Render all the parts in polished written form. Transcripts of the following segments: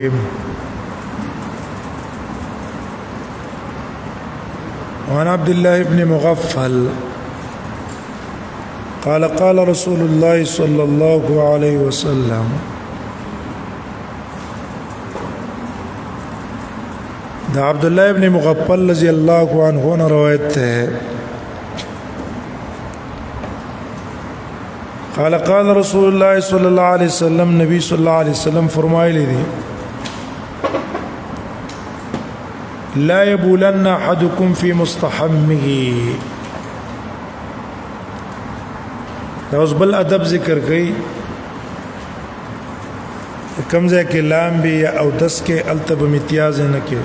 وعن عبد الله بن مغفل قال قال رسول الله صلى الله عليه وسلم دا عبد الله بن مغفل رضی اللہ عنہ نے روایت ہے قال قال رسول الله صلى الله عليه وسلم نبی صلی اللہ علیہ وسلم فرمائے لی لا يبولن احدكم في مستحمه دا اوس بل ادب ذکر کړي کمزه کې لام به او دس کې التب امتیاز نه کې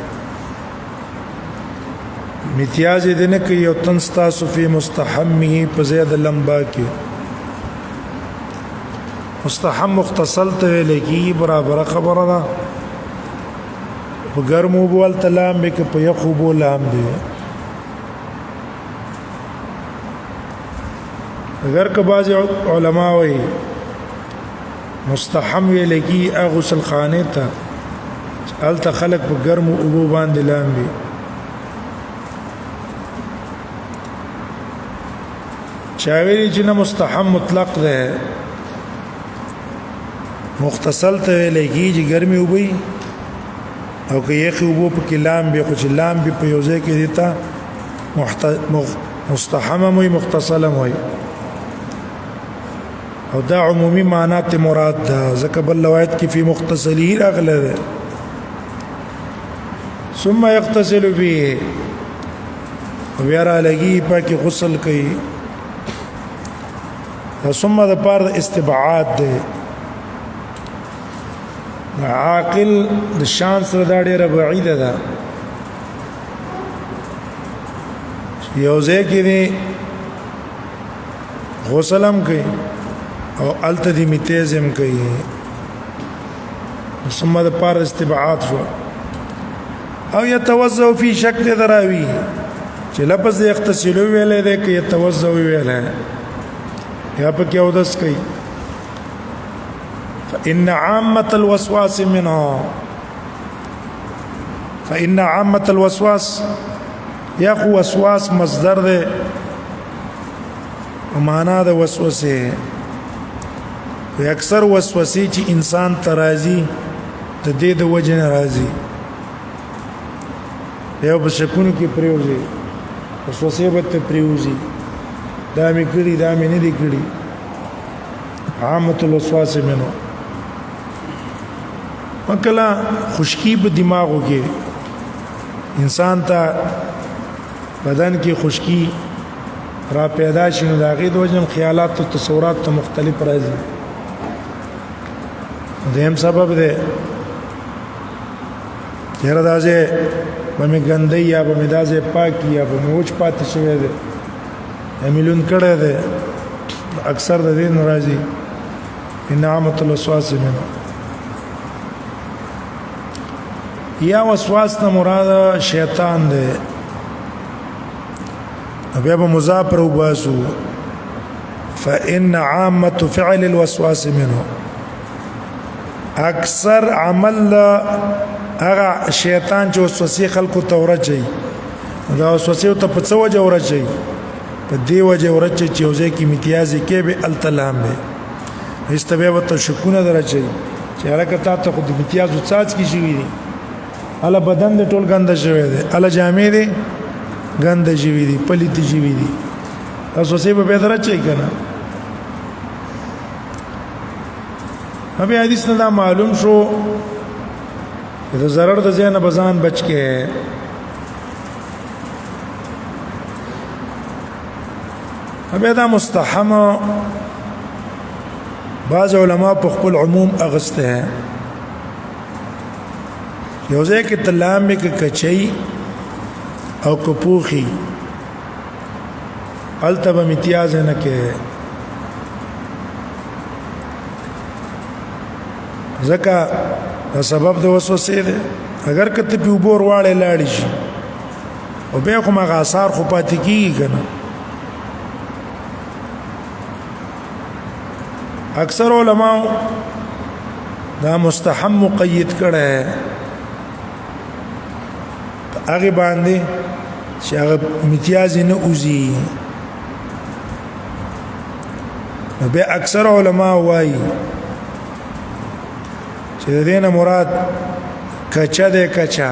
امتیاز دې نه کې یو تنستا فی مستحمه په زید لمبا کې مستحم مختصل ته لګي برابر خبره ده په ګرمو بول تلام به کې په یخو بولام دی اگر که بعض علماء وي مستحم وی لګي غسل خانه ته الته خلق په ګرمو ابو باندې لام دي چاویری چې نه مستحم مطلق ده مختصل ته لګي چې ګرمي وبي او که یخي وبو په کلام به خو لام به په یوځای کې دیتا مستحمم وي مختصلم وي او دا عمومي معنات مراد ده ځکه بل روایت کې په مختصلی راغله ده ثم يغتسل فيه ويرى لګي پاکي غسل کوي ثم د پار استبعاد ده عاقل د شان سره دا ډیره بعیده ده یو ځای کې دی غسلم کوي او التدی میتیزم کوي ثم د پار استبعاد شو او يتوضا فی شک دراوی چې لفظ یغتسل ویلې ده کې يتوضا ویلې یا په کې اودس کوي فإن عامة الوسواس منها فإن عامة الوسواس ياخو وسواس مصدر ده ومعنى ده وسوسه اکثر وسوسه چې انسان ترازی د دې د وجه ناراضي یو بشکونو کې پریوزي وسوسه به ته پریوزي دا مې کړی دا مې نه دی کړی عامة الوسواس منه وکلا خشکی په دماغو کې انسان ته بدن کې خشکی را پیدا شي نو دا غي د وجه خیالات او تصورات ته مختلف راځي دیم سبب ده چیرې دازه به ګندې یا به دازه پاکي یا به موچ پاتې شوی ده امیلون کړه ده اکثر د دې ناراضي انعامت الوسواس منه یا وسواس نه مراد شیطان ده بیا به مضاف او باسو فإن عامة فعل الوسواس منه اکثر عمل هغه شیطان چې وسوسه خلکو ته ورچي دا وسوسه ته په څو وجه ورچي په دی وجه ورچي چې وځي کې امتیازي کې به التلام به استبه ته شکونه درچي چې حرکت ته خود امتیاز او څاڅ کی شي وي اله بدن د ټول ګنده شوی دی اله جامې دی ګنده شوی دی پلیت شوی دی تاسو څه به درچي کنه ابي حدیث نه دا معلوم شو د zarar د زینه بزان بچ کې ابي دا مستحم بعض علماء په خپل عموم اغسته ہیں یوځه کې تلام کې کچي او کپوخي التب امتیاز نه کې زکه دا سبب د وسوسه ده اگر کته په وبور واړې لاړې شي او به کومه آثار خو پاتې کیږي کنه اکثر علماء دا مستحم مقید کړه هغه باندې چې هغه امتیاز نه اوزي به اکثر علما وایي چې دینه مراد کچا ده کچا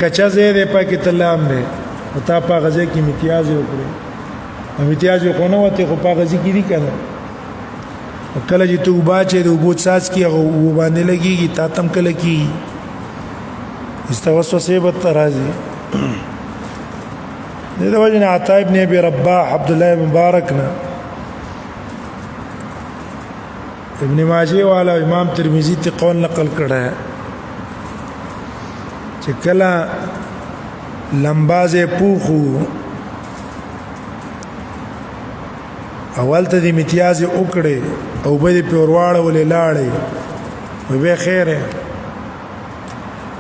کچا زه پاکي تلام نه او تا په غزه کې امتیاز وکړي امتیاز کو نه وته خو په غزه کې دي کنه کله چې تو باچې د وبوت ساز کې هغه و باندې لګيږي تا تم کله کې استوسوسه به ترازي دغه وجنه عطا ابن ابي رباح عبد الله مبارک نه ابن ماجه والا امام ترمذی ته قول نقل کړه چې کله لمبازه پوخو اول ته د امتیاز وکړي او به په ورواړه ولې لاړې و به خیره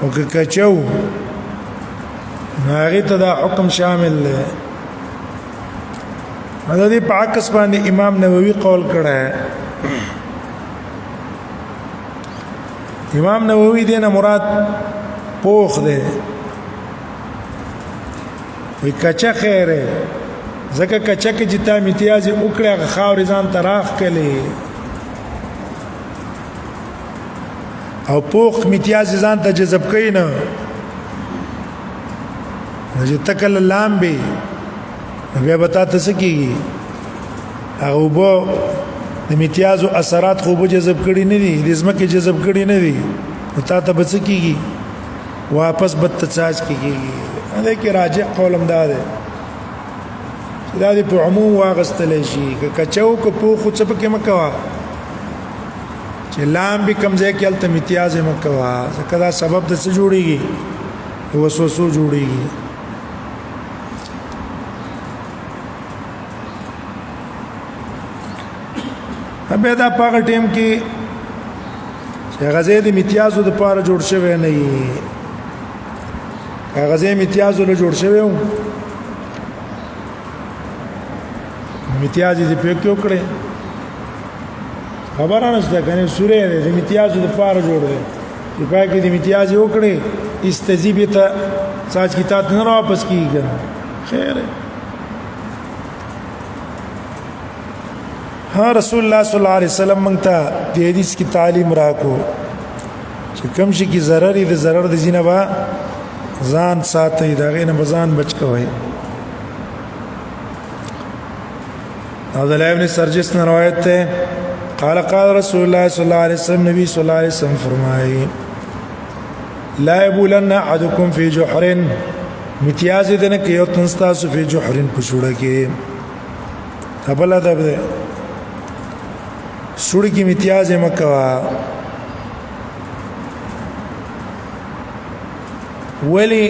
او که کچو هغه ته دا حکم شامل دی دا دې په عکس باندې امام نووي قول کړه امام نووي دې نه مراد پوخ دی وی کچا خیره زکه کچا کې جتا امتیاز وکړه خاورې ځان تراخ کړي او پوخ امتیاز ځان ته جذب کوي نه چې تکل لامبي بیا بتا ته سکیږي او بو د امتیاز او اثرات خو به جذب کړي نه دي د زمکه جذب کړي نه دي او تا ته بسکیږي واپس بدتساج کیږي دا کې راجع قولم دا ده دا دې په عموم واغستل شي کچو کو پوخ څه پکې مکوا چې لام به کمزې کې الته امتیاز مکوا ځکه دا سبب د څه جوړيږي وسوسو جوړيږي به دا په ټیم کې چې غزې د امتیازو د پاره جوړ شوی نه وي غزې امتیازو له جوړ شوی و امتیاز دې په کې وکړي خبره نشته کنه سورې د امتیازو د پاره جوړ دی چې پای کې د امتیاز وکړي استذیبته ساج کتاب نه واپس کیږي خیر ها رسول الله صلی الله علیه وسلم مونږ ته د حدیث کی تعلیم راکو چې کوم شي کی ضرر دي ضرر د زینبا ځان ساتي دا غینه بزان بچ کوي عبد الله ابن سرجس نے روایت ہے قال قال رسول الله صلی الله علیه وسلم نبی صلی الله علیه وسلم فرمائے لا يبولن احدكم في جحر متیاز دنه کې یو تنستا سو فی جحر پښوړه کې قبل ادب ده سوړ کې امتیاز مکوا ولی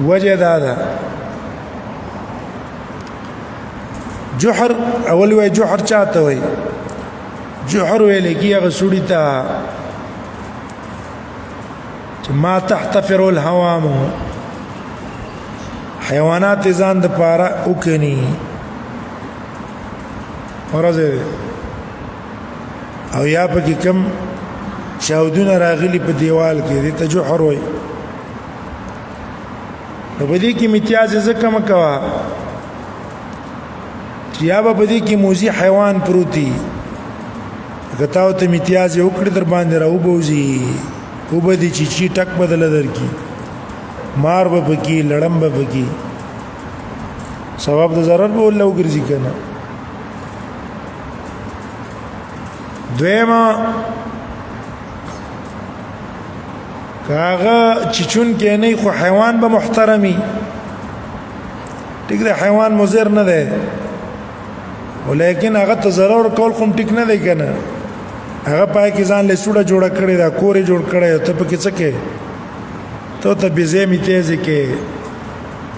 وجه دادا جوحر اول وی جوحر چاته وی جوحر وی لګي هغه سوړی ته چې ما تحتفر الهوام حیوانات ځان د پاره وکني ورځه او یا پکې کم شاودونه راغلي په دیوال کې دې ته جوحر وای نو په دې کې امتیاز زکه مکوا چې یا په دې کې موزي حیوان پروتي غتاو ته امتیاز یو کړ در باندې راو بوزي او به دې چی ټک بدل درکې مار به پکې لړم به پکې سبب د ضرر به ولو ګرځي کنه دویمه کاغه چچون کې نه خو حیوان به محترمي ټیک ده حیوان مضر نه ده ولیکن هغه ته ضرر کول کوم ټیک نه دی کنه هغه پای کې ځان له سوډه جوړ کړی دا کورې جوړ کړی ته په کې څه کې ته بيزه می تیز کې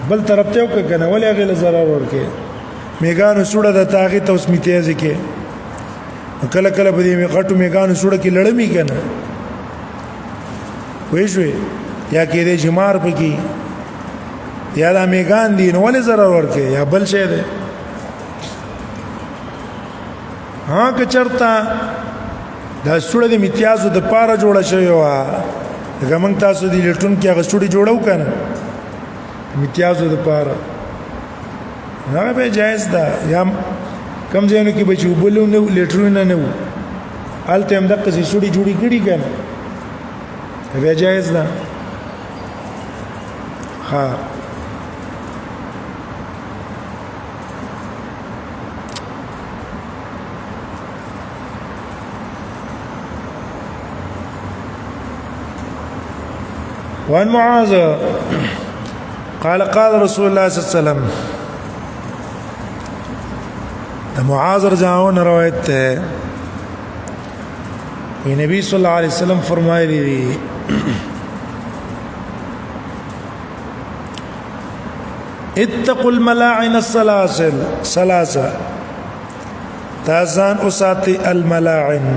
بل طرف ته وک کنه ولې هغه له ضرر ورکې میګانو سوډه د تاغي ته اوس می تیز کې کله کله په دې می غټو میګانو سوډه کې لړمي کنه وېښوي یا کې دې جمار پکې یا د میګان دي نو ولې ضرر ورکې یا بل شي ده ها که چرتا دا سټوډه د امتیازو د پاره جوړه شوی و لکه موږ تاسو د لیټون کې هغه سټوډي جوړو که نه امتیازو د پاره هغه به جایز ده یا کم ځایونو کې به چې اوبه نه وو لیټرونه نه وو هلته هم دقسې سټوډي جوړې کړي که نه بیا جایز ده ها وعن معاذ قال قال رسول الله صلى الله عليه وسلم معاذ رضی اللہ عنہ روایت ہے کہ نبی صلی اللہ علیہ وسلم فرمائے دی اتقوا الملاعن الثلاثه تازان اساتی الملاعن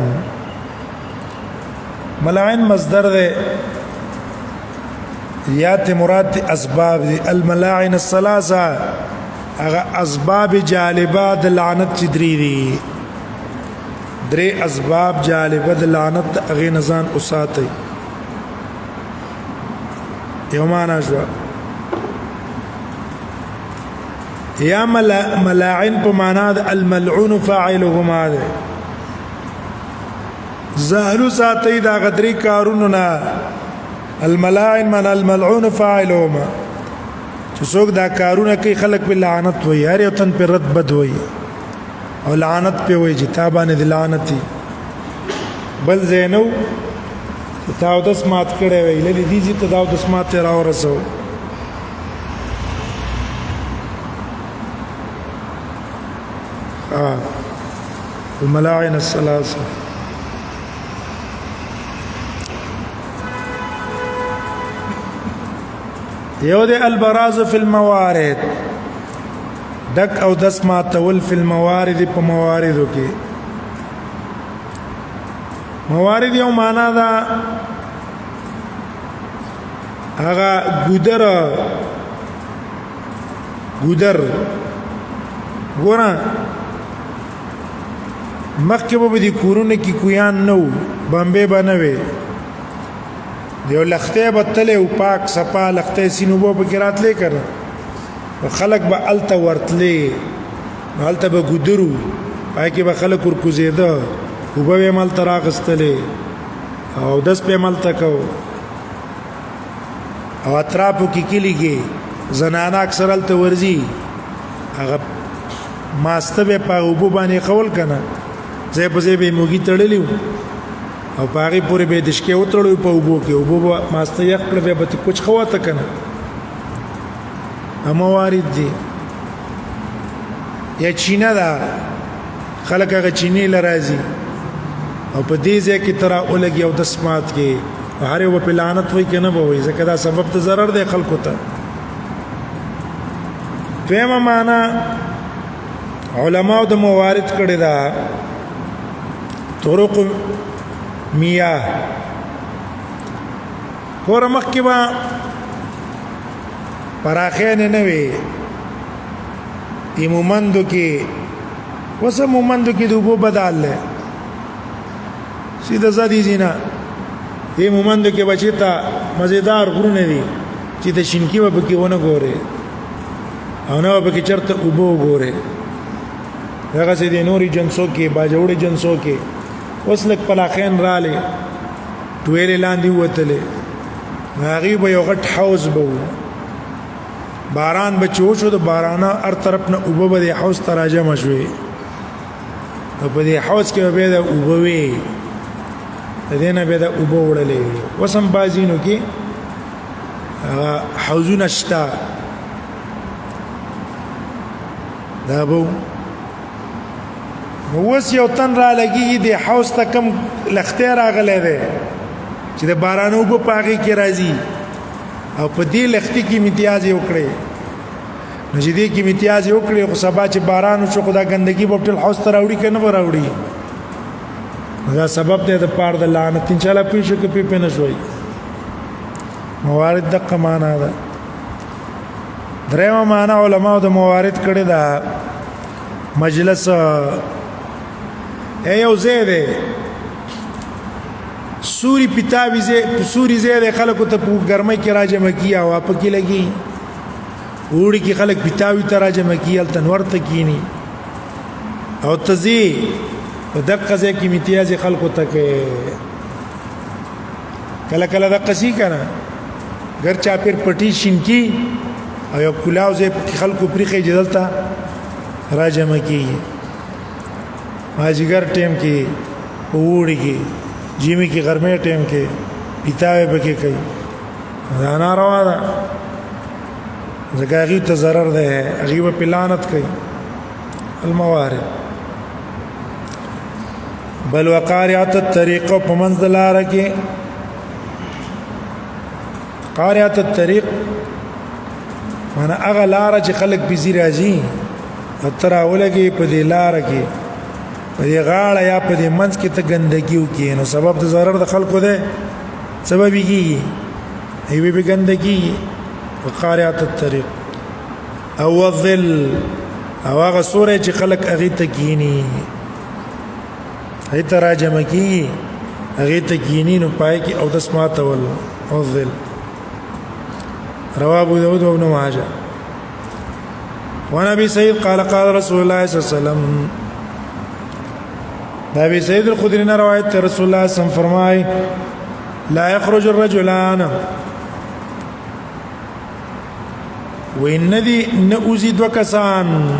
ملاعن مصدر دے یا ته مراد اسباب دي الملاعن الثلاثه هغه اسباب جالبه د لعنت چې درې اسباب جالبه د لعنت هغه نزان اوساتي یو معنا شو یا ملاعن په معنا د الملعون فاعلهما ده زهرو ساتي دا غدري کارونه نه الملاعن من الملعون فاعلهما چې څوک دا کارونه کوي خلق په لعنت وي هر یو تن په رد بد وي او لعنت په وي چې تابانه د لعنتي بل زینو تاو د سمات کړه وی لدی دي چې تاو د سمات را ورسو الملاعن الثلاثه یو د البراز فی الموارد دک او دس ماتول فی الموارد په مواردو کې موارد یو معنا دا هغه ګودر ګورا مخکې به دي کورونه کې کویان نو بمبه بنوي دیو لخته بتله او پاک صفا لخته سینو بو بکرات لے کر خلق به الته ورتلې الته به ګودرو پای کې به خلق ورکوزیده او به مال تراغستلې او داس په مال تکو او اطرافو کې کلیږي زنانه اکثر الته ورزي هغه ماسته به په وبو باندې خول کنه زې په زې به موګي تړلیو او پاغي پورې به دشکې وترلو په وبو کې وبو ماسته یې خپل به ته کچھ خواته کنه موارد دي یا چینا دا خلک هغه چینی لرازي او په دې ځای کې ترا اولګي او د سمات کې هر یو په لعنت وای کنه به وای ځکه دا سبب ته zarar دی خلکو ته فهم معنا علماء د موارد کړي دا طرق میاه کور مخکې با پراخین نه وي ایمومندو کې وسه مومندو کې دوبو بدل له سیده زادي زینا ایمومندو کې بچیتا مزیدار غرونه دي چې د شینکی و بکی ونه ګوره او نو بکی چرته وبو ګوره هغه سي د نوري جنسو کې باجوړي جنسو کې وسلک پلاخین رااله ټویل لاندې وتله هغه به یو غټ حوض بو باران بچو شو د بارانه هر طرف نه اوبه به حوض تراجم شوي او په دې حوض کې به د اوبه وي د دې نه به د اوبه وړلې وسم بازینو کې حوضونه شتا دا بو وس یو تن را لګي د حوض ته کم لخته راغله ده چې د بارانو په پاغي کې راځي او په دې لختي کې امتیاز یو کړی نو چې دې کې امتیاز یو کړی خو سبا چې باران شو خدا ګندګي په ټول حوض ته راوړي کنه وراوړي دا سبب دی د پاره د لعنت ان شاء الله پیښه کې په نه شوي موارد د قمانه ده درېما معنا علماء د موارد کړي دا مجلس ایو زیده سوري پیتاوی زه سوري زه خلکو ته په ګرمۍ کې راجمه کیه او په کې لګي وړي کې خلک پیتاوی ته راجمه کیه تنور ته کینی او تزي په دقه ځای کې امتیاز خلکو ته کې کله کله د قصي کنه ګر چا پیر پټي شینکی او یو کلاو ځای خلکو پرې جدلته راجمه کیه ماجګر ټیم کې وړي کې جیمی کی غرمه ټیم کې پیتاوی پکې کوي دا ناروا ده ځکه هغه ته ضرر ده هغه په لعنت کوي الموارد بل وقارعه الطريق په منزل لار کې قارعه الطريق معنا هغه لار چې خلک بيزي راځي تر اولګي په دې لار کې په دې غاړه یا په دې منځ کې ته ګندګي وکي نو سبب د ضرر د خلکو ده سبب یې هي به ګندګي وقارعه الطريق او الظل او هغه سورې چې خلک هغه ته کینی هي تراجم کی هغه ته کینی نو پای کې او د سماعت ول او الظل رواه ابو داود وابن ماجه ونبي سعيد قال قال رسول الله صلى الله عليه وسلم ابي سعيد الخدري نے روایت ہے رسول الله صلی اللہ علیہ وسلم فرمائے لا يخرج الرجلان وان ذي نؤزد وكسان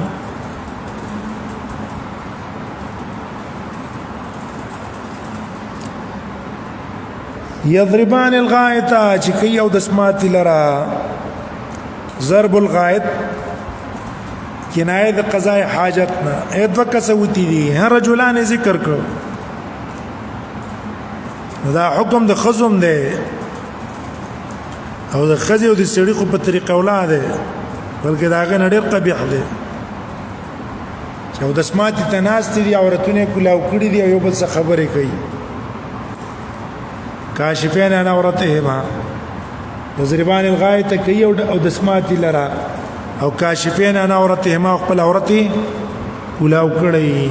يضربان الغائط چکی او دسمات لرا ضرب الغائط کنایه د قضاء حاجت نه ادو کسوتی دي هر رجلان ذکر کړو دا حکم د خزم دی او د خزي او د سړي خو په طریقه اولاد دی بلکې دا غن ډېر قبیح دی چې او د سماعت تناست دي عورتونه کلاو کړی دي او یو بل څه خبرې کوي کاشفین انا عورتهما وزربان الغایت کوي او د سماعت لرا او کاشفین انا عورتهما خپل عورتي کلاو کړی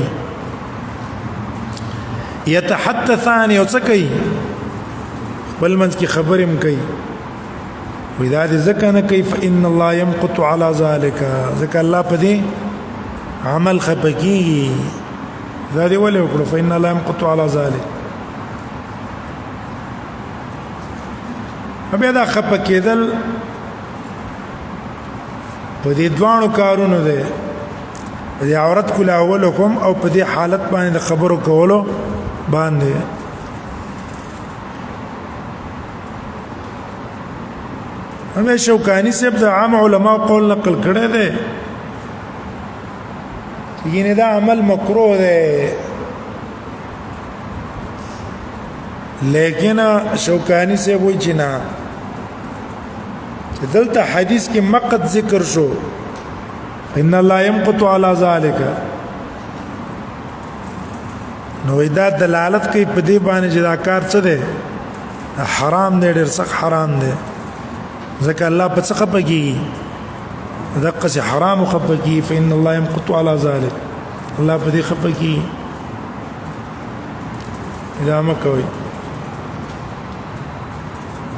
يتحدثان او څه کوي خپل منځ کې خبرې م کوي واذا ذكر كيف ان الله يمقت على ذلك ذكر الله پدې عمل خپکی ذالي ولا يقول فان الله يمقت على ذلك بیا دا خپکیدل په دې دوانو کارونو ده د عورت کله اولکم او په دې حالت باندې خبرو کولو باندې همې شوکانی صاحب د عام علما قول نقل کړی دی یعنی دا عمل مکروه دی لیکن شوکانی صاحب وایي چې نه دلته حدیث کې مقت ذکر شو ان الله يمقت على ذلك نو دا دلالت کوي په دې باندې چې دا کار څه دی حرام دی ډېر سخت حرام دی ځکه الله په څه خپګي دغه څه حرام خپګي فإن الله يمقت على ذلك الله په دې خپګي ادامه کوي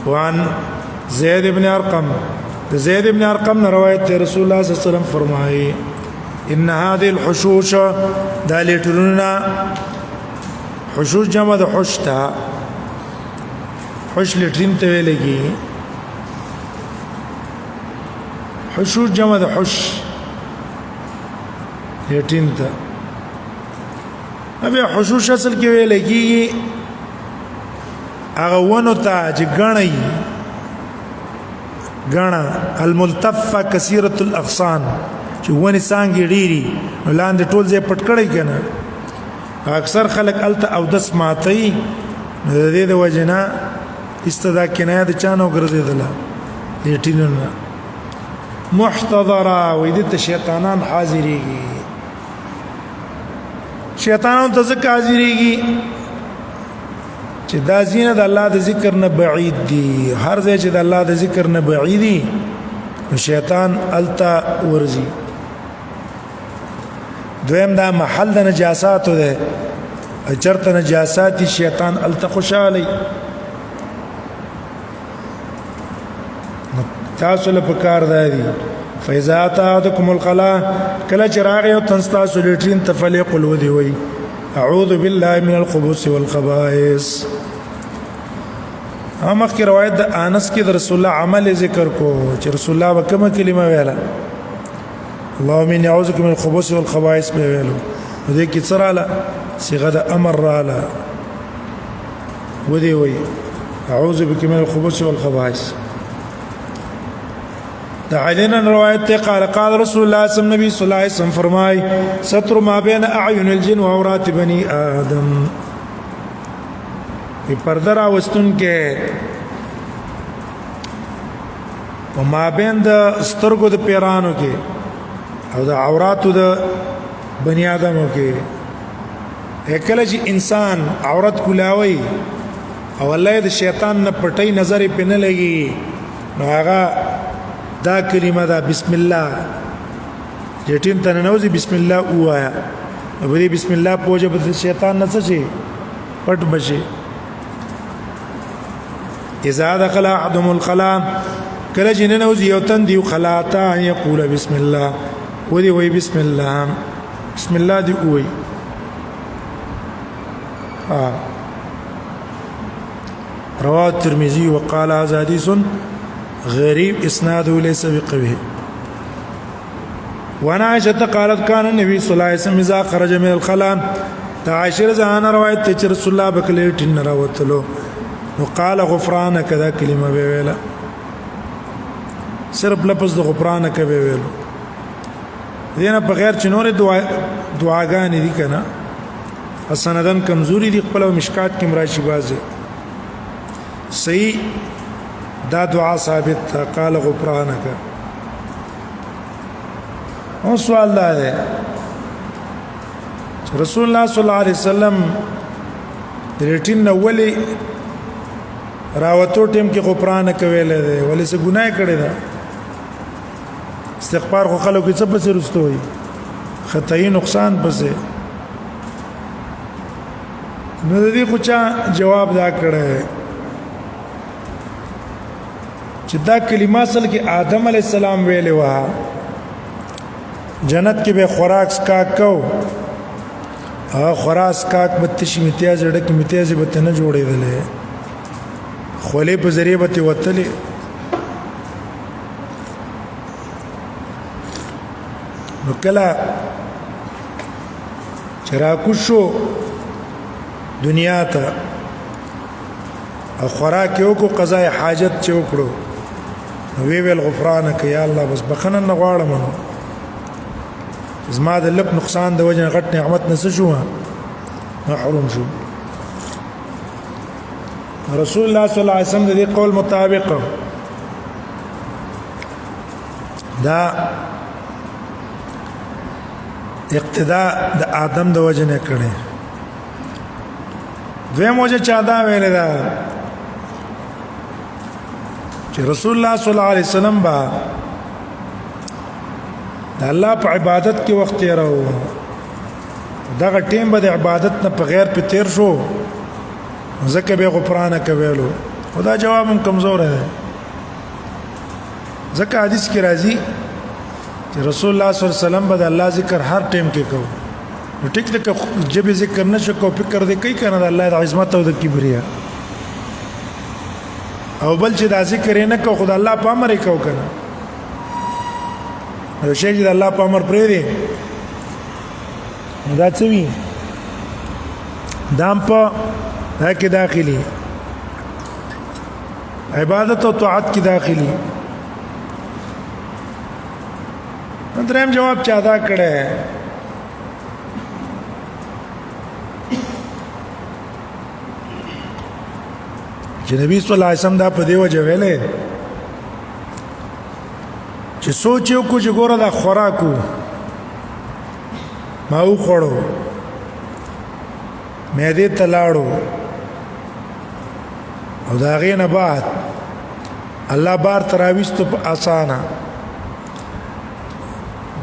وعن زید ابن ارقم زید ابن ارقم نے روایت رسول الله صلی الله علیه وسلم فرمائے ان هذه الحشوش دالترنا حشوش جمع د حشتا حش لټرین ته ویلږي حشوش جمع د حش لټرین ته ابي حشوش اصل کې ویلږي هغه ونه ته چې غنۍ غنا الملتفه كثيره الاغصان چې ونی څنګه ډيري لاندې ټول ځای پټ کړی کنه اکثر خلک الته او دس ماتي د دې د وجنا استدا کنه د چانو ګرځیدله لیټینونه محتضره وې د شیطانان حاضرېږي شیطانان ته ځکه حاضرېږي چې دا زینه د الله د ذکر نه بعید دي هر ځای چې د الله د ذکر نه بعید دي شیطان التا ورزي دویم دا محل د نجاسات ده چرته نجاسات شیطان التا خوشالي تاسو له پکار دی فاذا اتاكم الخلا کله چراغ یو تنستا سولټرین تفلیق الودی وی اعوذ بالله من الخبث والخبائث. امخ کی روایت د انس کی رسول الله عمل ذکر کو چې رسول الله وکمه کلمه ویلا اللهم اني اعوذ بك من الخبث والخبائث به ویلو دې کی سره صيغه د امر رااله ودی وی اعوذ بك من الخبث والخبائث. دا علينا روایت قال قال رسول الله صلى الله عليه وسلم فرمای ستر ما بين اعين الجن وعورات بني ادم په پرده راوستون کې او ما بین د سترګو د پیرانو کې او د عوراتو د بنی آدمو کې کله چې انسان عورت کولاوي او الله د شیطان نه پټي نظر په نه لګي نو هغه دا کلمه دا بسم الله جټین ته نوځي بسم الله وایا او دې بسم الله پوجا په شیطان نه څه شي پټ بشي. اذا دخل احدهم الخلاء کله چې ننوځي یو تن دی خلاتا یقول بسم الله ودي وی بسم الله بسم الله دی وی رواه الترمذي وقال هذا حديث غريب اسناده ليس بقوي. وانا عائشة قالت كان النبي صلى الله عليه وسلم اذا خرج من الخلاء عائشة زان روایت ته رسول الله بکلیټ نه راوتلو وقال غفرانك ذا كلمه ویلا صرف لفظ د غفرانك ویلو دینه بغیر چنور دعاګانې دي کنه اسندن کمزوري دي خپل مشکات کې مراشي بازه صحیح دا دعا ثابت تا قال غفرانك. او سوال ده رسول الله صلی الله علیه وسلم درټین نو ولی راوتو ټیم کې غفران کوي له ولې څه ګناه کړی دا استغفار خو خلکو څه په سر واستوي خطای نقصان پسې نو دې خو چا جواب دا کړی چې دا کلمه اصل کې آدم علی السلام ویلې و جنت کې به خوراک سکاک کو خوراک سکاک بتشي امتیاز ډک امتیاز به نه جوړېدلې خولې په ذریعہ به وتلې نو کله چې راکوشو دنیا ته او خوراک یو کو قضای حاجت چې وکړو وی ویل غفرانک یا الله بس بخنه نه غواړم نو زما د لب نقصان د وجه غټ نعمت نس شو محروم شو. رسول الله صلی الله علیه وسلم د دې قول مطابق دا اقتداء د آدم د وجه نه کړي دوی موجه چا دا ویل دا چې رسول الله صلی الله علیه وسلم با د الله په عبادت کې وخت یې راو دغه ټیم به د عبادت نه په غیر په تیر شو ځکه به غفرانه کوي خدا جواب هم کمزور دی ځکه حدیث کې راځي چې رسول الله صلی الله علیه وسلم به د الله ذکر هر ټیم کې کوي نو ټیک ټیک جب ذکر نشو کو فکر دې کوي کنه د الله د عظمت او د کبریا او بل چې دا ذکر نه کو خدای الله په امر کو کنه او شي چې الله په امر پرې دی دا څه وی دام په هکې داخلي عبادت او طاعت کې داخلي. دریم جواب چا دا کړه چې نبی صلی الله علیه وسلم دا په دی وجه ویلې چې سوچ یو کو چې ګوره دا خوراکو ما و خوړو مې دې تلاړو او دا غینه بعد الله بار تراويستو په اسانه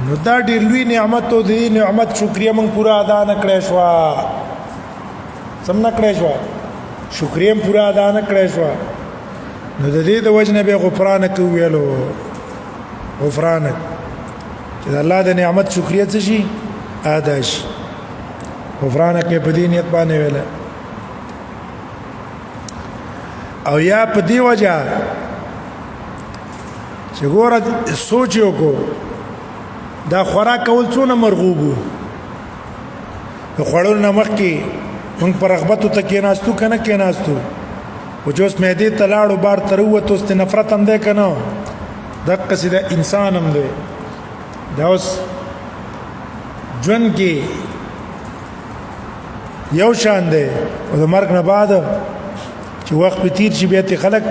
نو دا ډېر لوی نعمت او دې نعمت شکریا مونږ پورا ادا نه کړې شو سم نه کړې شو شکریا پورا ادا نه کړې شو نو د دې د وجنه به غفرانک ویلو غفرانک چې الله د نعمت شکریا څه شي ادا شي غفرانک په دې نیت باندې ویل او یا په دې وجه چې ګوره سوچ یو کو دا خوراک کول څونه مرغوب وو د خوړلو نه مخکې موږ پر رغبتو ته کېناستو که نه کېناستو خو چې اوس معدې ته لاړو بار ته راووتو اوس ته نفرت هم دی که نه دقسې د انسان هم دی دا اوس ژوند کې یو شان دی او د مرګ نه بعد چې وخت په تیر شي بیا ته خلک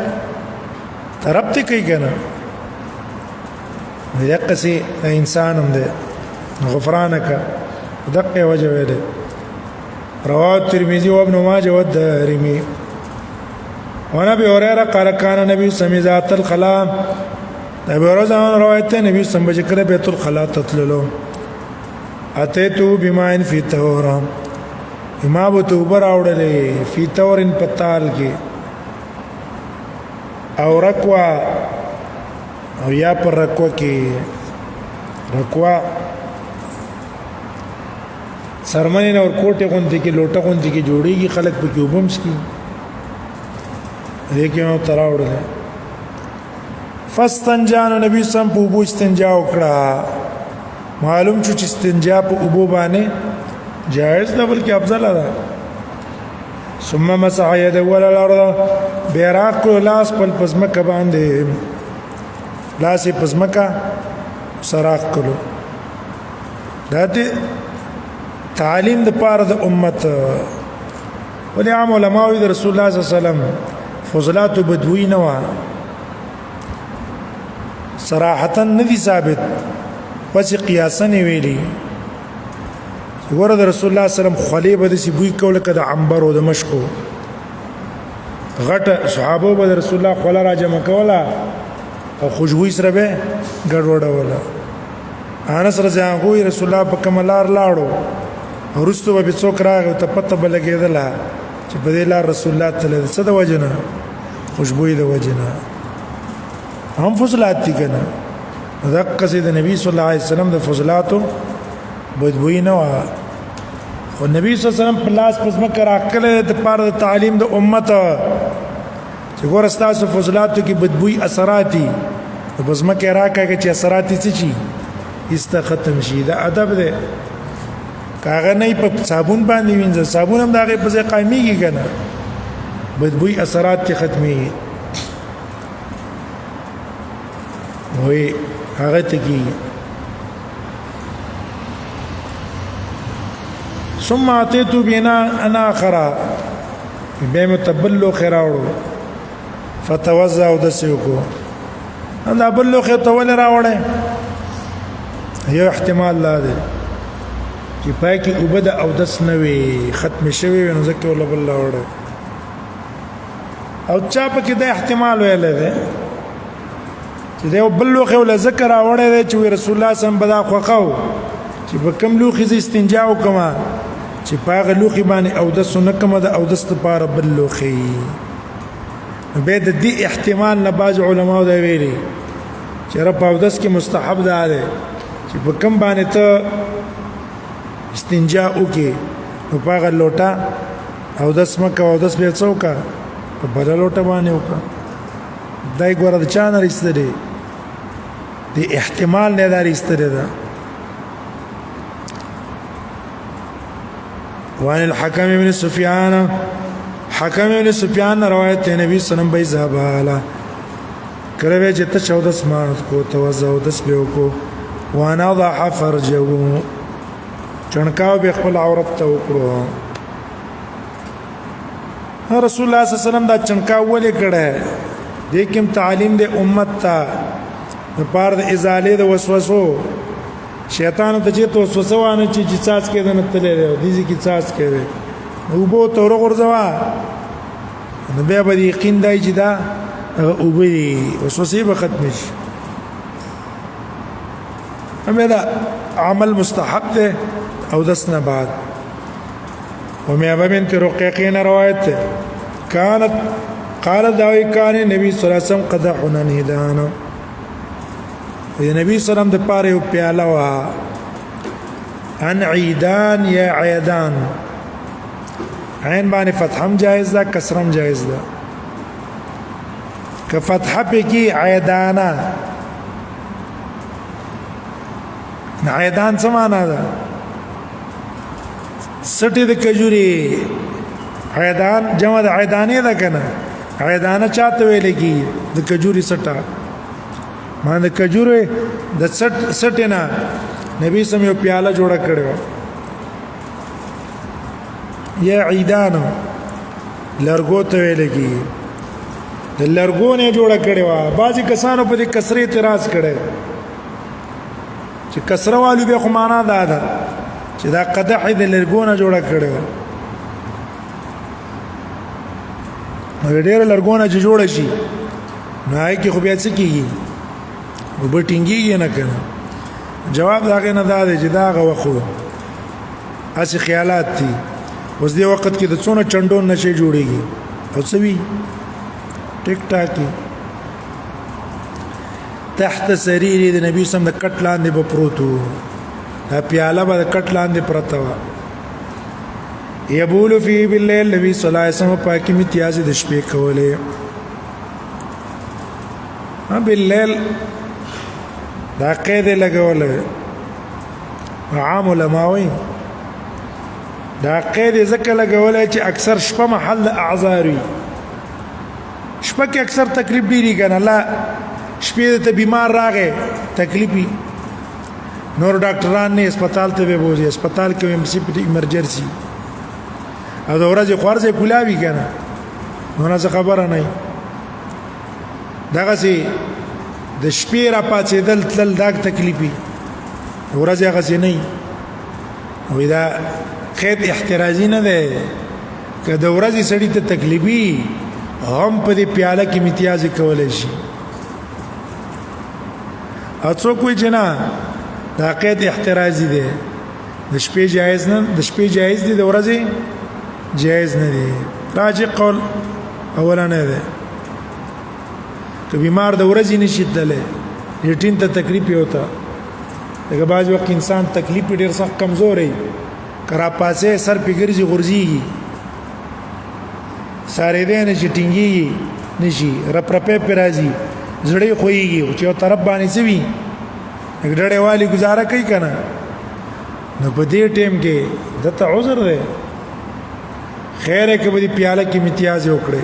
طرف ته کوي که نه دقسې د انسان هم دی غفرانک دقه وجه ویلې رواه الترمذي وابن ماجه والدارمي وعن ابي هريره قال كان النبي صلى الله عليه وسلم ذات الخلاء ابي هريره روایت ہے نبی صلی الله علیه وسلم بیت الخلاء تطللو اتیتو بماء في طهور ما بو توبر اوړلې فی طهور پتال کې او رکوا او یا پر رکوا کې رکوا سرمنی نور کوټه غونډه کې لوټه غونډه کې جوړيږي خلک په کیوبمس کې دې کې نو تراوړل فاستنجان نبی سم په بو استنجا وکړه معلوم چې استنجا په ابو باندې جائز ده بلکې افضل ده ثم مسح يده ولا الارض بیراق لاس په پزمکه باندې لاس پزمکه سراخ کړو دا دې تعلیم د پاره د امت ولې عام علماء د رسول الله صلی الله علیه وسلم فضلات بدوی نه و صراحتا ندي ثابت پس قیاسا ویلي ورته رسول الله صلی الله علیه وسلم خلیب د سی بوی کوله کده عنبر او د مشکو غټ صحابه به رسول الله خلا را جمع کوله او خوشبوئی سره به ګډوډه ولا انس رضی الله عنه رسول الله په کملار لاړو ورستو به څوک راغی ته پته بلګیدل چې په دې لار رسول الله تعالی څه د وجنه خوشبوئی د وجنه هم فضلات دي کنه دغه سید نبی صلی الله علیه وسلم د فضلاتو بدبوئی نه و خو نبی صلی الله علیه وسلم پلاس پزما کرا کله د پاره د تعلیم د امت چې ګور استاسو فضلاتو کې بدبوئی اثراتي پزما کې راکاږي چې اثراتي څه شي است ختم شي دا ادب دی کاغه نه په صابون باندې وینځه صابون هم دغه په ځای قائميږي کنه بدبوئی اثرات کې ختمي وي هغه ته کې ثم اتيت بنا انا اخرى به متبلو خراوړو فتوزع ودسيكو انا بلو خ تول راوړې یو احتمال لا دی چې پای کې وبد او دس نوي ختم شوی نو ځکه ولا بل راوړې او چا په کې د احتمال ویل دی چې دا بلو خ ولا ذکر راوړې چې رسول الله صلی الله علیه وسلم بدا خوخو چې په کم لوخي استنجا وکما چې پاغه لوخي باندې او د سنکم د او د ستپاره بل لوخي به د دې احتمال نه باز علماء دا ویلي چې رب او دس کې مستحب ده چې په کم باندې ته استنجا وکي په پاغه لوټه او د سمکه او د سپې څوکا په بل لوټه باندې وکړه دای ګوره د چا نه رسېدلی د احتمال نه دا رسېدلی ده وعن الحكم بن سفيان حكم بن سفيان روایت نبی صلی الله علیه وسلم به زبالا کله چې ته 14 مانت کو توزع او دس به کو وانا ضح فرجه چونکاو به خپل عورت ته وکړو رسول الله صلی الله علیه وسلم دا چونکاو ولې کړه دې کوم تعلیم د امت ته په پار د ازاله د وسوسو شیطان ته چې تو وسوسوانه چې څاڅ کې نه تللی دی دې کې څاڅ کې دی او بو تور غرزوا نو بیا به یقین دی چې دا او به وسوسې به ختم شي همدا عمل مستحب ده او دسنا بعد ومن بنت رقيقين روایت كانت قال داوی کان نبی صلی الله علیه وسلم قدحنا نهدان نبی صلی الله علیه وسلم د پاره یو پیاله وا عن عیدان یا عیدان عین باندې فتحم جائز ده کسرم جائز ده که فتحه پکې عیدانا عیدان څه معنا ده سټي د کجوري عیدان جمع د عیدانې ده کنه عیدانه چاته ویل کی د کجوري سټا ما د کجوري د سټ نه نبی سم یو پیاله جوړه کړو یا عیدانو لرګو ته ویل کی د لرګو نه جوړه کړو بعضی کسانو په دې کسرې اعتراض کړي چې کسره والو به خو معنا ده چې دا قدح د لرګو نه جوړه کړو ډېر لرګو نه جوړ شي نو هغه کې خو بیا څه کیږي وبټینګي نه کنه جواب داغه نه ده چې دا غوخو اسی خیالات دي اوس دی وخت کې د څونه چندون نشي جوړيږي او څه وی ټیک ټاک تحت سرير د نبی سم د کټ لاندې به پروتو دا پیاله به د کټ لاندې پرته و یبول فی باللیل نبی صلی الله علیه وسلم پاکي امتیاز د شپې کوله باللیل دا قید لګول عام علماوی دا قید ذکر لګول چې اکثر شپه محل اعذاری شپه کې اکثر تکلیف ډیری کنه لا شپې ته بیمار راغې تکلیفي نور ډاکټران نه هسپتال ته به بوزي هسپتال کې ایمرجنسي او دا ورځ خورځه کولاوي کنه نو نه خبره نه دغه سي د شپې را پاتېدل تل داګ تکلیفي ورځ هغه سي نه او دا قید احترازي نه ده که د ورځې سړی ته تکلیفي هم په دې پیاله کې امتیاز کولای شي اڅو کوئی جنا دا قید احترازي ده د شپې جایز نه د شپې جایز دي د ورځې جایز نه دي راجع قول اولا نه ده که بیمار د ورځې نشي تللی روټین ته تکلیف ہوتا دغه باز وخت انسان تکلیف ډیر سخت کمزوري کرا پاسه سر پیګرځي غورځيږي ساري دې نه چټینګي نشي رپرپه پرازي زړې خوېږي چې یو طرف باندې سوي ډړې والی گزاره کوي کنه نو په دې ټیم کې دته عذر ده خیره کې به دې پیاله کې امتیاز وکړي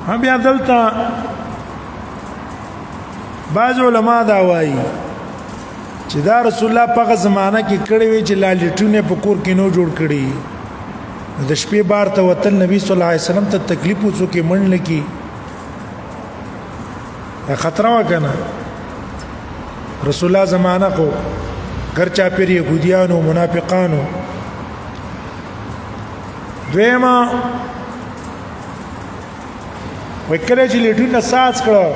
هم بیا دلته بعض علما دا وایي چې دا رسول الله په زمانہ کې کړي وي چې لالټونه په کور کې نو جوړ کړي د شپې بار ته وطن نبی صلی الله علیه وسلم ته تکلیف وڅو کې منل کی خطر وکنه رسول الله زمانہ کو گھر چا پیر يهوديانو منافقانو دویما وکړه چې لیټین ساز کړو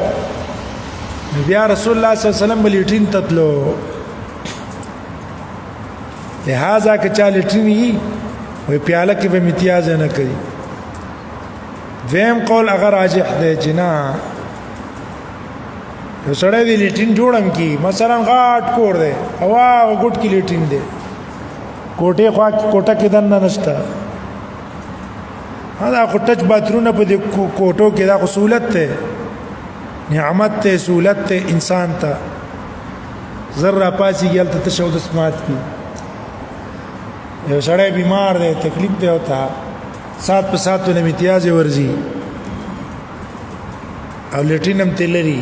بیا رسول الله صلی الله علیه وسلم لیټین تتلو لہذا که چا لیټین وي پیاله کې به امتیاز نه کوي دویم قول اگر راجح دی جنا یو سړی دی لیټین جوړم کی مثلا غاټ کور دی هوا غټ کې لیټین دی کوټه خوا کوټه کې دنه نشته دا کوټچ باترونه په دې کوټو کې دا سہولت ته نعمت ته سہولت ته انسان ته ذره پاسي ګل ته شو د سمات کی یو سړی بیمار دی تکلیف دی ہوتا سات په سات له امتیاز ورزي او لیټینم تلري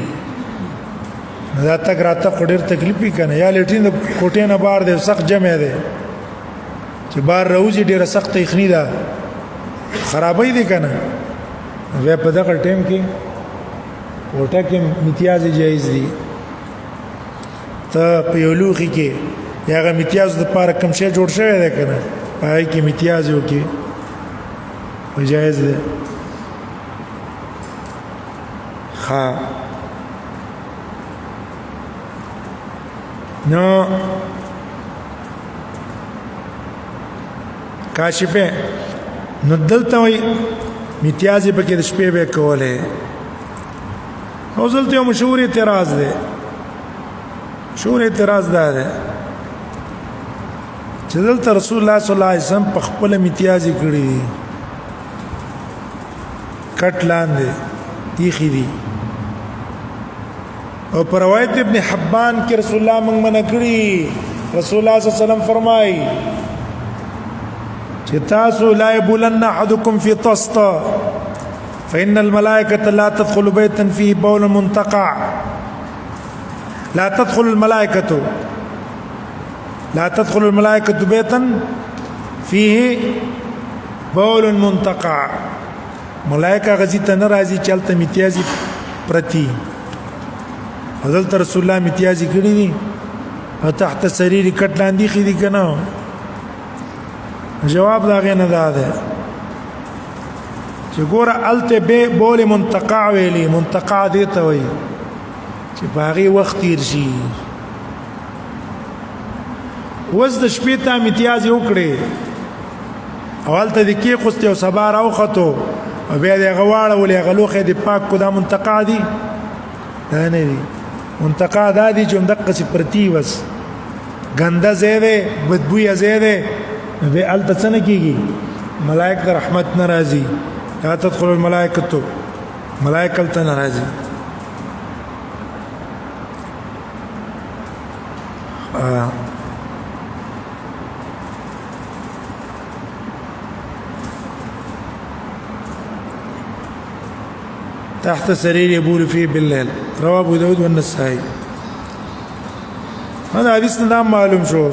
دا تک راته ډېر تکلیف کنه یا لیټین د کوټې نه بار دی سخت جمع دی چې بار روزي ډېر سخت یخنی ده خرابې دي کنه وې په دغه ټیم کې کوټه کې امتیاز جایز دي ته په یو لوخي کې یاغه امتیاز د پاره کم شی جوړ شوی دی کنه پای کې امتیاز یو کې جایز ده ها نو کاشفه نو دلته وي امتیازي پکې د شپې به کوله او دلته یو مشهور اعتراض دی مشهور اعتراض دا دی چې دلته رسول الله صلی الله علیه وسلم په خپل امتیازي کړی کټ لاندې تیخي دي او پر روایت ابن حبان کې رسول الله موږ منع کړی رسول الله صلی الله علیه وسلم فرمایي چې تاسو لا يبولن احدكم في طسطا فإن الملائكة لا تدخل بيتا فيه بول منتقع لا تدخل الملائكة بيتا فيه بول منتقع ملائکه غزي ته ناراضي چلته امتیازي پرتی حضرت رسول الله امتیازي کړی دي او تحت سرير کټ لاندې خېدي کنه جواب دا غنه ده چې ګوره الته به بول منتقع ویلي منتقع دي ته وي چې باغي وخت تیر شي وز د شپې ته امتیازي وکړي اولته د کې خوسته او سبا راوخته او بیا د غواړه ولې غلوخه د پاک کو دا منتقع دي نه دي منتقع دا دي چې دقه سي پرتی وس ګنده زیاده بدبوې زیاده به الته څنګه کیږي ملائکه رحمت ناراضي لا تدخل الملائکه ملائکه ته ناراضي تحت سرير يبول فيه بالليل رواه ابو داود والنسائي هذا حدیث نه معلوم شو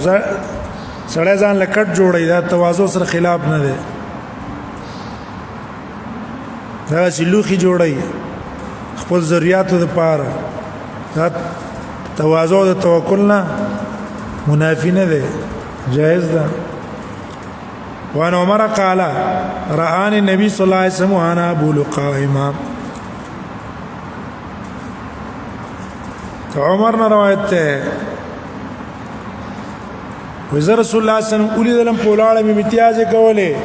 سړی ځان لکټ جوړي دا تواضع سره خلاف نه ده دا سلوخي جوړي خپل ذریاتو د پاره دا تواضع د توکل نه منافي نه ده جائز ده وان عمر قال رآني النبي صلى الله عليه وسلم وانا ابول قائما عمر نے روایت ہے وزر رسول الله صلی الله علیه وسلم اولی دلم پولاړه می امتیاز کوله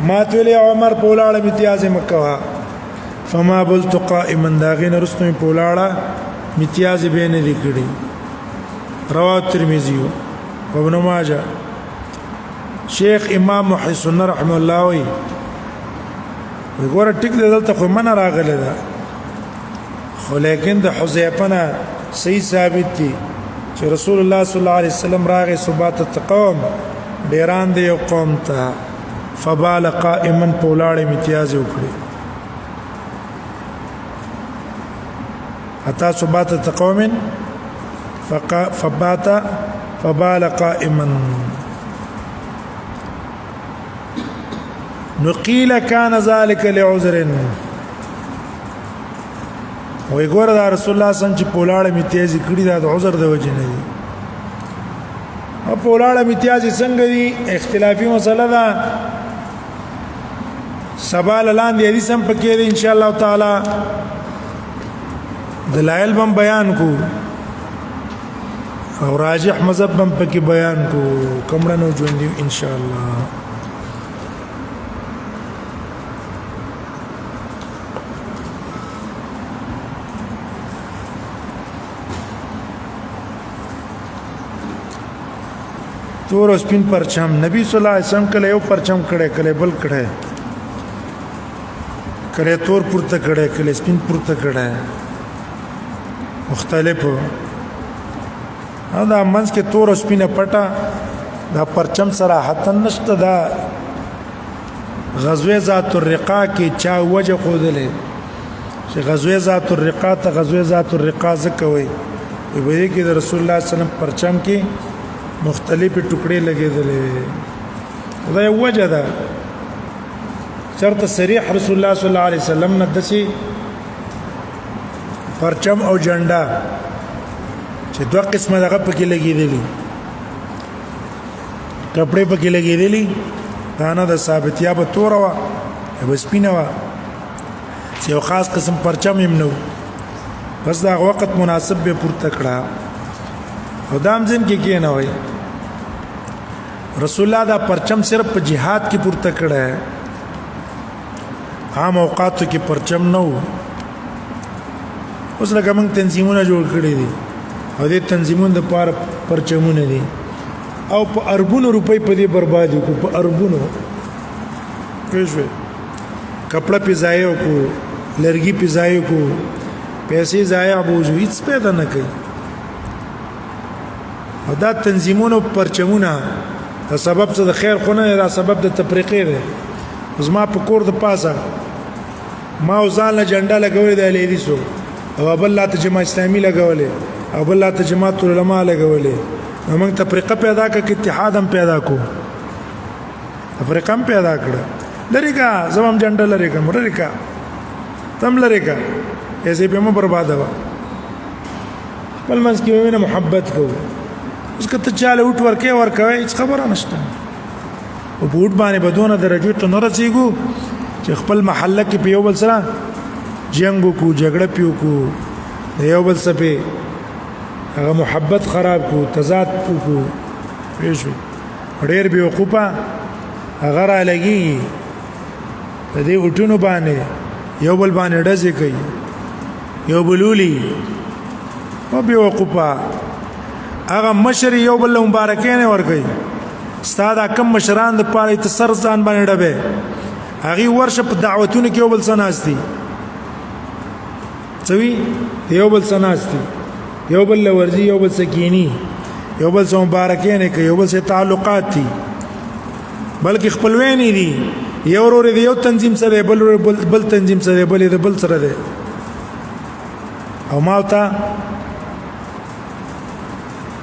ما تولي عمر پولاړه امتیاز مکوا فما بلت قائما داغین رستم پولاړه امتیاز به نه لیکړي رواه ترمذی او ابن ماجه شیخ امام محسن رحمه الله وی وګوره ټیک دلته خو من راغله ده خو لیکن د حذیفه نه صحیح ثابت دي چې رسول الله صلی الله علیه وسلم راغی صبات القوم ډیران دی یو قوم ته فبال قائما پولاړ امتیاز وکړي حتى صبات القوم فبال قائما نقيل كان ذلك لعذر وی ګوره دا رسول الله صلی الله علیه وسلم چې پولاړه امتیاز کړی دا د عذر د وجې نه دي او پولاړه امتیاز څنګه دي اختلافي مسله ده سبال لاندې حدیث هم پکې دي ان شاء الله تعالی دلایل هم بیان کو او راجح مذهب هم پکې بیان کو کومړه نو ژوند دي ان شاء الله تور او سپین پرچم نبی صلی الله علیه وسلم کله یو پرچم کړه کله بل کړه کله تور پورته کړه کله سپین پورته کړه مختلف دا منځ کې تور او سپینه پټه دا پرچم صراحتا نشته دا غزوه ذات الرقا کې چا وجه خودلې چې غزوه ذات الرقا ته غزوه ذات الرقا زکوي وي کې د رسول الله صلی الله علیه وسلم پرچم کې مختلف ټوکړې لګېدلې دا یو وجه ده چرته صریح رسول الله صلی الله علیه وسلم نه دسي پرچم او جنډا چې دوه قسمه دغه پکې لګېدلې کپڑے پکې لګېدلې دا نه د ثابتیا به تور وا بس پینوا چې یو خاص قسم پرچم هم نو بس دا وخت مناسب به پورته کړه او دام ځین کې نه وای رسول الله دا پرچم صرف په jihad کې پورته کړه عام اوقاتو کې پرچم نه وو اوس لکه موږ تنظیمونه جوړ کړي دي او دې تنظیمونو د پاره پرچمونه دي او په اربونو روپۍ په دې بربادي کو په اربونو پېښوي کپڑا پی ضایع کو لرګي پی ضایع کو پیسې ضایع بوزو هیڅ پیدا نه کوي او دا تنظیمونو پرچمونه دا سبب څه د خیر خو نه دا سبب د تفریقې دی زما په کور د پاسه ما ځان له جنډا لګولې د لیدیسو او بل لا تجمع اسلامي لګولې او بل لا تجمعات العلماء لګولې نو موږ تفریقه پیدا کړ اتحاد هم پیدا کو تفریقه هم پیدا کړ لری کا زمام جنډا لری کا لری کا تم لری کا ایسے به مو برباد وا بل منځ کې وینه محبت کو اوس کته چاله وټ ورکه ورکوي هیڅ خبره نشته او بوټ باندې بدونه درجه ته نه رسیږو چې خپل محله کې په یو بل سره جنگ کو جګړه پیو کو یو بل سره په هغه محبت خراب کو تضاد کو پېښوي ډېر به وقوفه هغه را لګي د دې وټونو باندې یو بل باندې ډزې کوي یو بلولي او به وقوفه هغه مشر یو بل مبارکینه ور کوي استاد کم مشران د پاره ته سر ځان باندې ډبه هغه ورشه په دعوتونو کې یو بل سناستي څوي یو بل سناستي یو بل ورزي یو بل سکینی یو بل سو مبارکینه کوي یو بل سره تعلقات دي بلکې خپلوانی دي یو ورور دی یو تنظیم سره بل تنظیم سره بل سره دی او ماوتا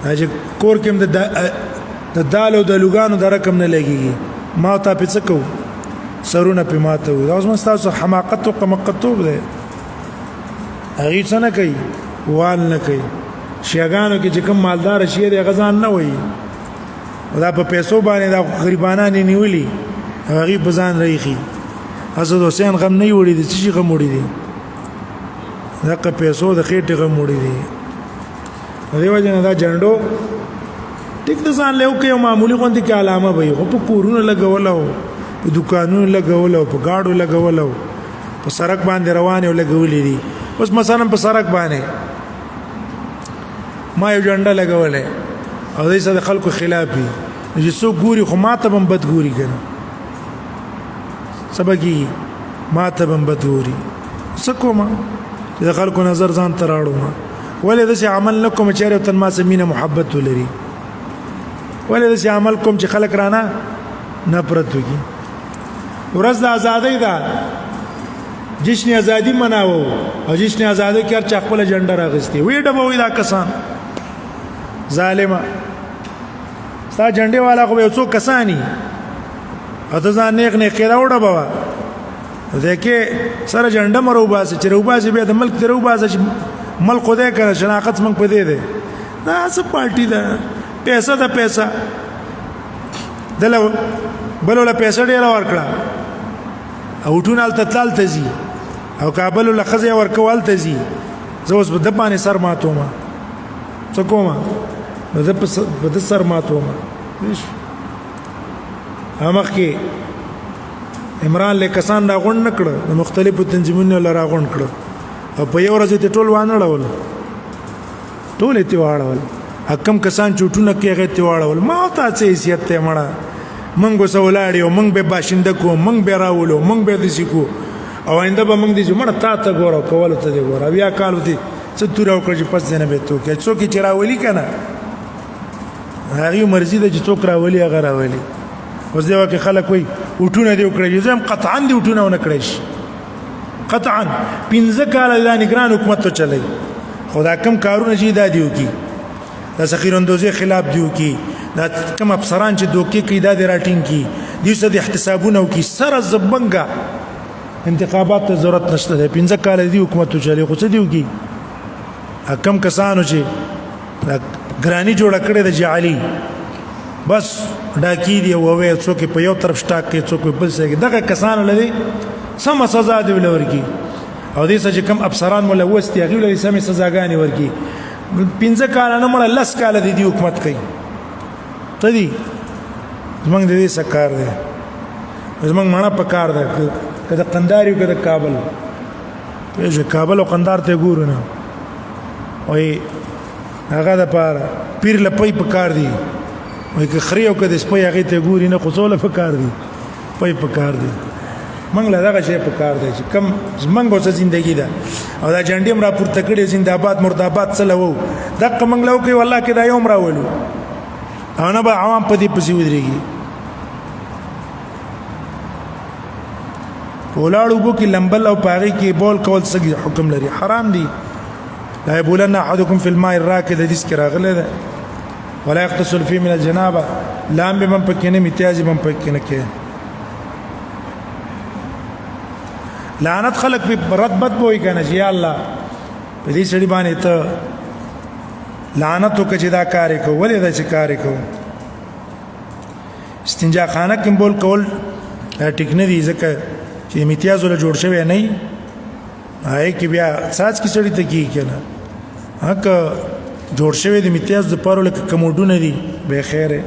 اجه کور کوم د دالو د لوګانو د رقم نه لګي ماوتا په څه کو سرونه په ماته و اوس مستاسو حماقت او قمقتوب ده هغه څنګه کوي وال نه کوي شیګانو کې چې کوم مالدار شي د غزان نه وي دا په پیسو باندې دا غریبانان نیولي هغه بزان ریخي حسن حسین غم نه وړي دي چې غم وړي دي دا په پیسو د خېټه غم وړي دي دیو جن دا جنډو ټیک د ځان له یو معمولی غوندي کې علامه وي خو په کورونو لګولو په دکانونو لګولو په گاډو لګولو په سړک باندې روان یو لګولې دي اوس مثلا په سړک باندې ما یو جنډه لګولې او دې سره خلکو خلاف دي چې څو ګوري خو ماته هم بد ګوري کنه سبګي ماته هم بد ګوري سکوما د خلکو نظر ځان تراړو ولې داسې عمل نکوم چې یو تن ما سمینه محبت ولري ولې داسې عمل کوم چې خلک رانه نفرت وکړي ورځ د ازادۍ ده جشن ازادي مناوو او جشن ازادۍ کې هر چا خپل جنډه راغستې وې ډبوي دا کسان ظالما ستا جنډې والا خو یو څو کسانی اته ځان نیک نه کېدا وډه بابا دغه سره جنډه مرو باسه چې رو باسه به د ملک درو باسه ملک خدای کنه شناخت موږ پدې ده دا څه پارټي ده پیسې ده پیسې دلو بلوله پیسې ډیر ورکړه او ټونال تتلال تزي او کابل له خزه ورکوال تزي زه اوس په دبانې سر ماتوم څه کومه په د سر ماتوم ویش همخ کې عمران له کسان دا غون نکړه د مختلفو تنظیمونو لرا غون کړه او په یو ورځ ته ټول وانه ډول ټول ته واړول حکم کسان چټونه کې هغه ته واړول ما ته څه حیثیت ته مړه منګو سولاړیو منګ به باشنده کو منګ به راولو منګ به دسی کو او آینده به منګ دې مړه تا ګورو کول ته دې ګورو بیا کالو دې څه تور او کړي پس نه به تو کې څوک چې راولي کنه هغه مرزي د چې څوک راولي هغه راولي اوس دی واکه خلک وي وټونه دی وکړي زم قطعا دی وټونه ونه کړی قطعا پنځه کال د نگران حکومت ته چلی خدا کم کارونه چې دا دیو کی د سخیراندوزي خلاف دیو کی دا کم افسران چې دوکي کې دا د راټینګ کی دي څه د احتسابونه وکي سره زبنګا انتخابات ته ضرورت نشته ده پنځه کال دی حکومت ته چلی خو څه دیو کی کم کسانو چې ګرانی جوړ کړي د جعلی بس ډاکی دی او وې څوک په یو طرف شټاک کې څوک په بل ځای کې دغه کسانو لدی سم سزا دی ولورکی او دې چې کم افسران ملوث دي هغه لري سم سزاګانی ورکی پنځه کال نه مړ لس کال دی حکومت کوي ته دي زمنګ دې سکار دی زمنګ مړه پکار ده کده قندار یو کده کابل پېژه کابل او قندار ته ګورو نه وای هغه د پاره پیر لپای په کار دی وای که خري او کده سپي هغه ته ګوري نه خصوله په کار دی پای په کار دی منګ لا دغه شی په کار دی چې کم منګ اوسه ژوندۍ ده او دا جنډي مرا پورته کړي زنده‌باد مرده‌باد چلو دغه منګ لو کوي والله کې دا یوم راولو او نه به عوام په دې پسې ودرېږي ولاړو بو کې لمبل او پاغي کې بول کول سګي حکم لري حرام دي لا يبولن احدكم في الماء الراكد حدیث کې راغلی ده ولا يغتسل فيه من الجنابه لام به من پکې نه میتیازي من پکې نه کې لعنت خلق په رتبت وای کنه چې یا الله په دې سړي باندې ته لعنت وکړي دا کار کو ولې دا چې کار کو استنجا خانه کې بول کول ټیک نه دي ځکه چې امتیاز له جوړ شوی نه هاي کې بیا ساز کې سړی ته کی کنه هک جوړ شوی د امتیاز د پاره لکه کموډونه دي به خیره